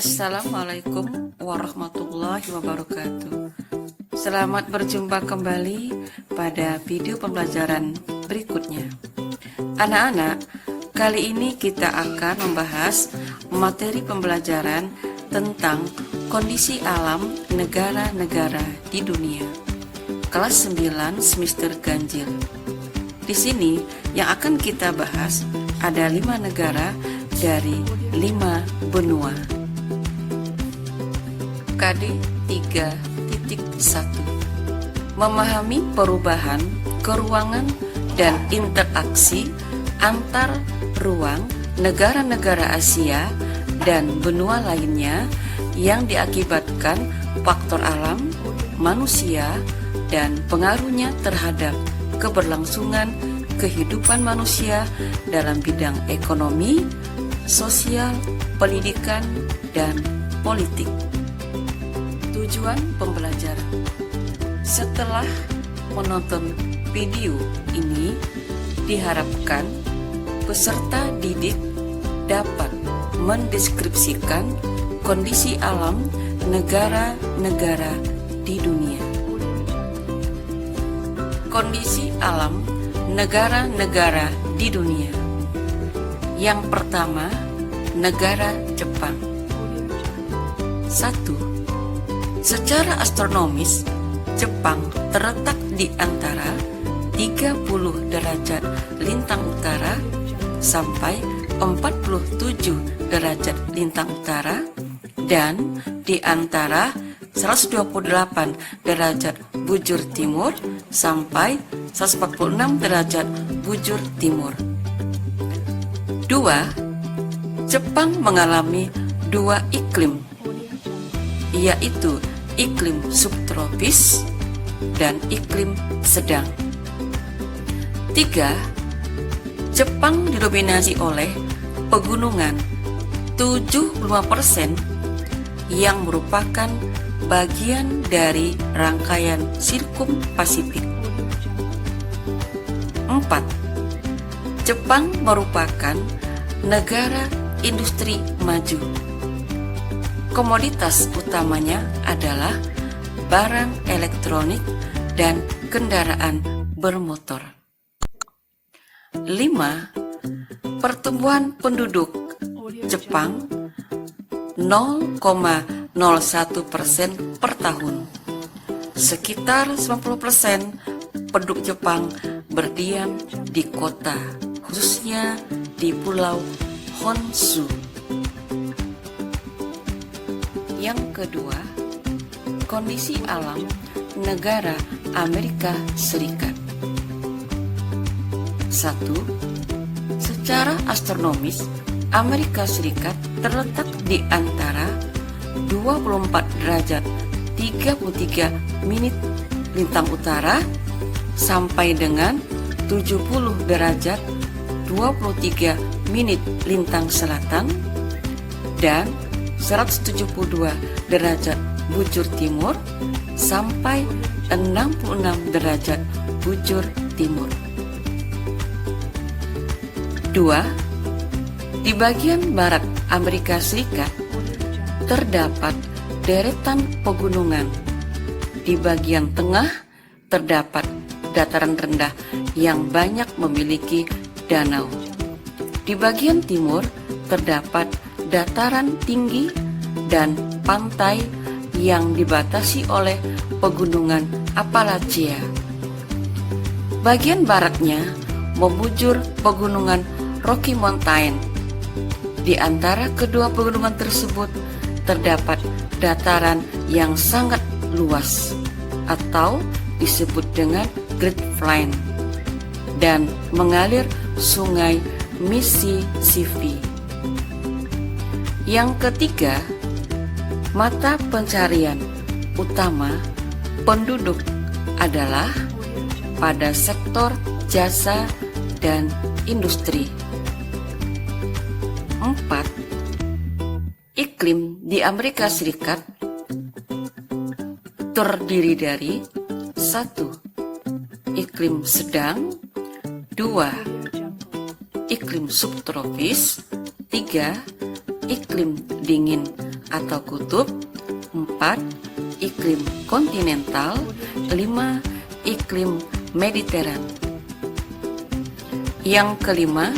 Assalamualaikum warahmatullahi wabarakatuh. Selamat berjumpa kembali pada video pembelajaran berikutnya. Anak-anak, kali ini kita akan membahas materi pembelajaran tentang kondisi alam negara-negara di dunia. Kelas 9 semester ganjil. Di sini yang akan kita bahas ada 5 negara dari 5 benua. KD 3.1 Memahami perubahan keruangan dan interaksi antar ruang negara-negara Asia dan benua lainnya yang diakibatkan faktor alam, manusia, dan pengaruhnya terhadap keberlangsungan kehidupan manusia dalam bidang ekonomi, sosial, pendidikan, dan politik. Tujuan pembelajaran. Setelah menonton video ini, diharapkan peserta didik dapat mendeskripsikan kondisi alam negara-negara di dunia. Kondisi alam negara-negara di dunia. Yang pertama, negara Jepang. 1. Secara astronomis, Jepang terletak di antara 30 derajat lintang utara sampai 47 derajat lintang utara dan di antara 128 derajat bujur timur sampai 146 derajat bujur timur. 2. Jepang mengalami 2 iklim, yaitu iklim subtropis dan iklim sedang. 3. Jepang didominasi oleh pegunungan 75% yang merupakan bagian dari rangkaian sirkum Pasifik. 4. Jepang merupakan negara industri maju. Komoditas utamanya adalah barang elektronik dan kendaraan bermotor. 5. Pertumbuhan penduduk Jepang 0,01% per tahun. Sekitar 90% penduduk Jepang berdiam di kota, khususnya di Pulau Honshu. Yang kedua, kondisi alam negara Amerika Serikat. 1. Secara astronomis, Amerika Serikat terletak di antara 24 derajat 33 menit lintang utara sampai dengan 70 derajat 23 menit lintang selatan dan 172 derajat bujur timur sampai 66 derajat bujur timur. 2. Di bagian barat Amerika Serikat terdapat deretan pegunungan. Di bagian tengah terdapat dataran rendah yang banyak memiliki danau. Di bagian timur terdapat dataran tinggi dan pantai yang dibatasi oleh pegunungan Appalachia. Bagian baratnya membujur pegunungan Rocky Mountain. Di antara kedua pegunungan tersebut terdapat dataran yang sangat luas atau disebut dengan Great Plain dan mengalir sungai Mississippi. Yang ketiga, mata pencarian utama penduduk adalah pada sektor jasa dan industri. 4. Iklim di Amerika Serikat terdiri dari 1. Iklim sedang, 2. Iklim subtropis, 3. Iklim dingin atau kutub. 4. Iklim kontinental. 5. Iklim Mediteran. Yang kelima,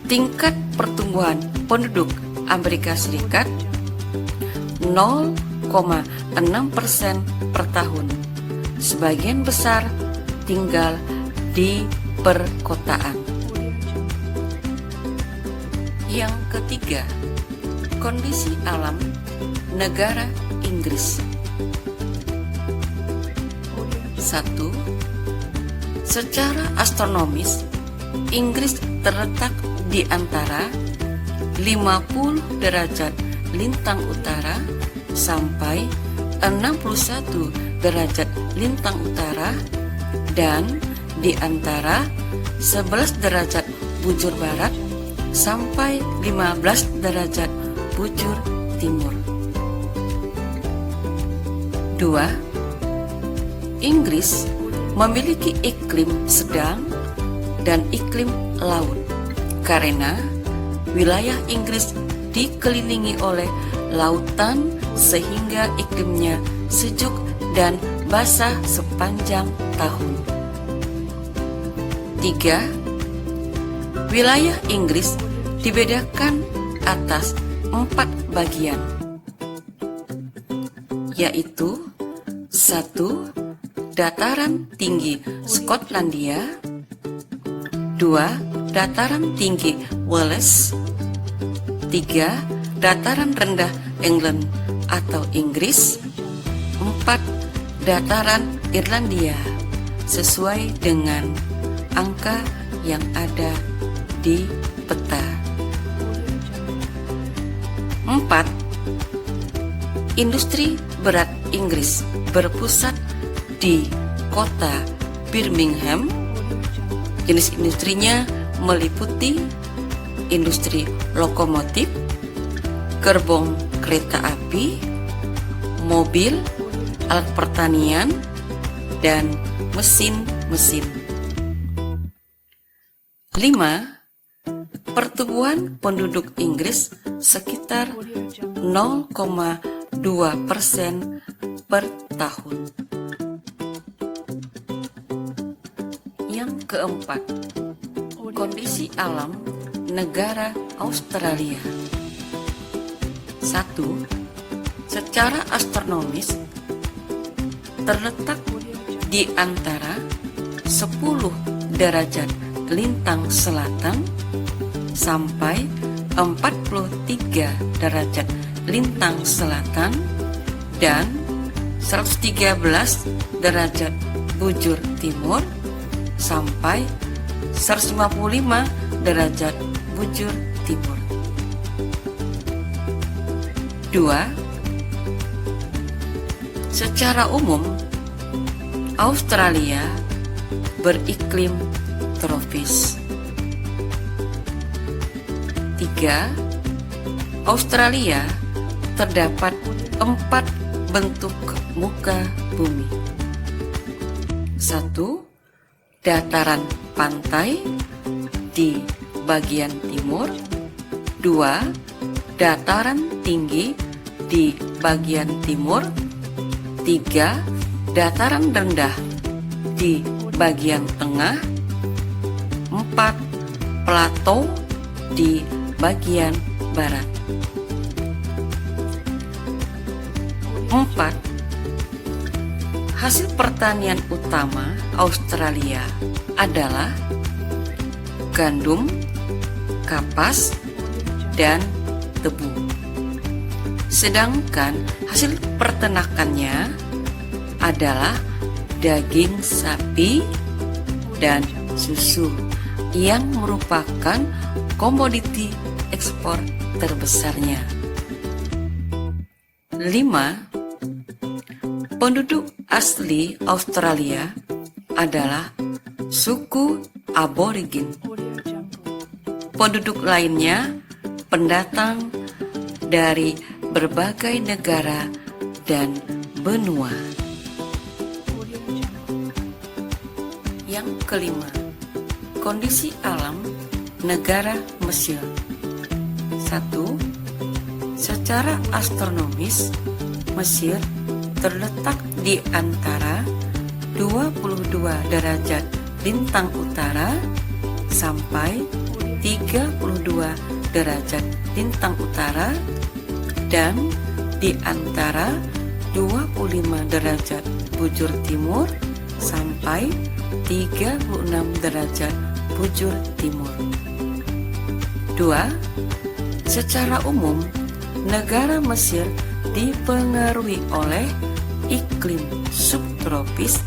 tingkat pertumbuhan penduduk Amerika Serikat 0,6% per tahun. Sebagian besar tinggal di perkotaan. Yang ketiga, kondisi alam negara Inggris. 1. Secara astronomis, Inggris terletak di antara 50 derajat lintang utara sampai 61 derajat lintang utara dan di antara 11 derajat bujur barat sampai 15 derajat bujur timur. 2. Inggris memiliki iklim sedang dan iklim laut karena wilayah Inggris dikelilingi oleh lautan sehingga iklimnya sejuk dan basah sepanjang tahun. 3. Wilayah Inggris dibedakan atas 4 bagian, yaitu 1. Dataran tinggi Skotlandia. 2. Dataran tinggi Wales. 3. Dataran rendah England atau Inggris. 4. Dataran Irlandia sesuai dengan angka yang ada di peta. 4. Industri berat Inggris berpusat di kota Birmingham. Jenis industrinya meliputi industri lokomotif, gerbong kereta api, mobil, alat pertanian, dan mesin-mesin. 5. Pertumbuhan penduduk Inggris sekitar 0,2% per tahun. Yang keempat, kondisi alam negara Australia. 1. Secara astronomis terletak di antara 10 derajat lintang selatan sampai 43 derajat lintang selatan dan 113 derajat bujur timur sampai 155 derajat bujur timur. 2. Secara umum, Australia beriklim tropis. 3. Australia terdapat 4 bentuk muka bumi. 1. Dataran pantai di bagian timur. 2. Dataran tinggi di bagian timur. 3. Dataran rendah di bagian tengah. 4. Plato di bagian barat. 4. Hasil pertanian utama Australia adalah gandum, kapas, dan tebu. Sedangkan hasil peternakannya adalah daging sapi dan susu yang merupakan komoditi ekspor terbesarnya. 5. Penduduk asli Australia adalah suku aborigin. Penduduk lainnya pendatang dari berbagai negara dan benua. Yang kelima, kondisi alam negara Mesir. 1. Secara astronomis, Mesir terletak di antara 22 derajat lintang utara sampai 32 derajat lintang utara dan di antara 25 derajat bujur timur sampai 36 derajat bujur timur. 2. Secara umum, negara Mesir dipengaruhi oleh iklim subtropis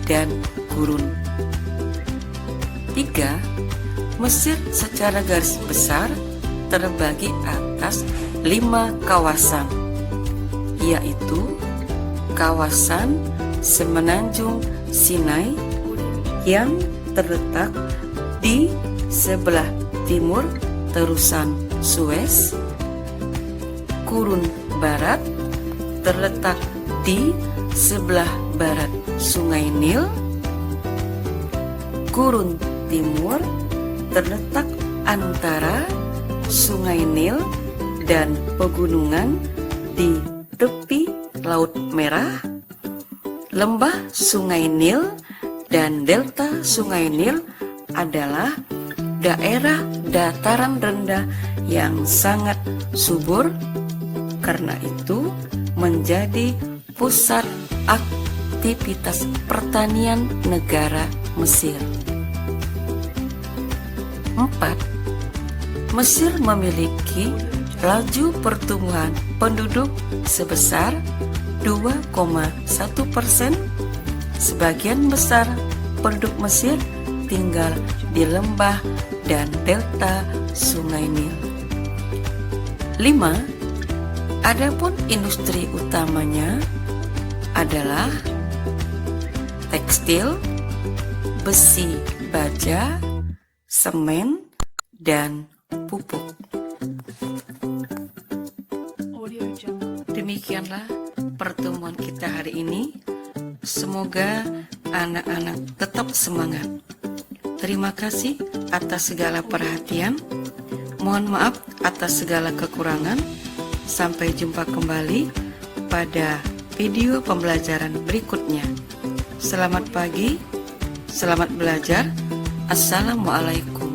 dan gurun. 3. Mesir secara garis besar terbagi atas 5 kawasan, yaitu kawasan Semenanjung Sinai yang terletak di sebelah timur terusan Suez, Kurun Barat terletak di sebelah barat Sungai Nil, Kurun Timur terletak antara Sungai Nil dan pegunungan di tepi Laut Merah, lembah Sungai Nil dan delta Sungai Nil adalah daerah dataran rendah yang sangat subur, karena itu menjadi pusat aktivitas pertanian negara Mesir. 4. Mesir memiliki laju pertumbuhan penduduk sebesar 2,1%. Sebagian besar penduduk Mesir tinggal di lembah dan delta Sungai Nil. 5. Adapun industri utamanya adalah tekstil, besi baja, semen, dan pupuk. Demikianlah pertemuan kita hari ini. Semoga anak-anak tetap semangat. Terima kasih atas segala perhatian. Mohon maaf atas segala kekurangan. Sampai jumpa kembali pada video pembelajaran berikutnya. Selamat pagi, selamat belajar. Assalamualaikum.